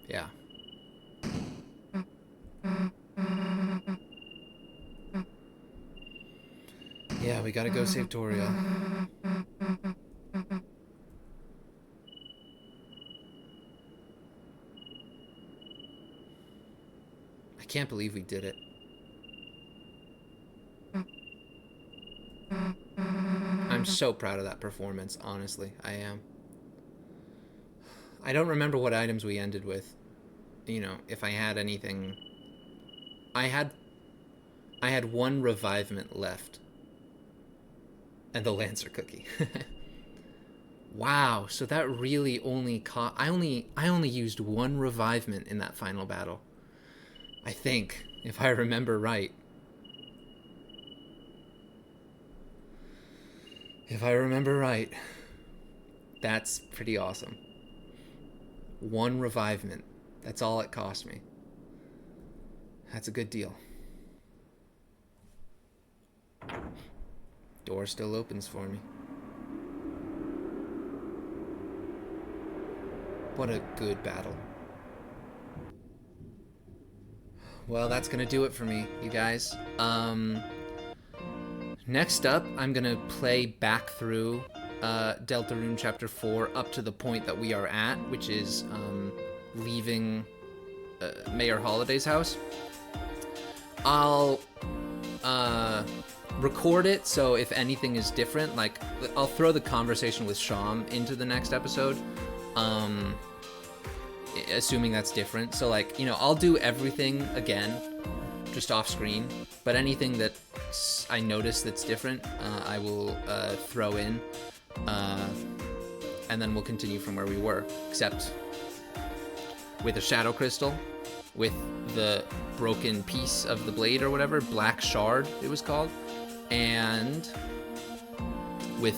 Yeah. Yeah, we gotta go save Toriel. I can't believe we did it. I'm so proud of that performance, honestly. I am. I don't remember what items we ended with. You know, if I had anything... I had one revivement left. And the Lancer cookie. Wow, so that really only I only used one revivement in that final battle. I think, if I remember right. If I remember right. That's pretty awesome. One revivement. That's all it cost me. That's a good deal. Door still opens for me. What a good battle. Well, that's gonna do it for me, you guys. Next up, I'm gonna play back through Deltarune Chapter 4 up to the point that we are at, which is leaving Mayor Holliday's house. I'll record it, so if anything is different, like, I'll throw the conversation with Sham into the next episode, assuming that's different. So, like, you know, I'll do everything again, just off screen, but anything that I notice that's different, I will throw in, and then we'll continue from where we were, except with a Shadow Crystal, with the broken piece of the blade or whatever, Black Shard it was called, and with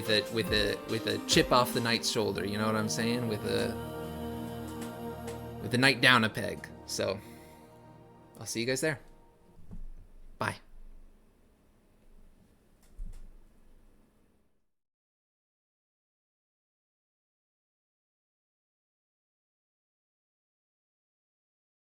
a chip off the knight's shoulder, you know what I'm saying? With the knight down a peg. So I'll see you guys there. Bye.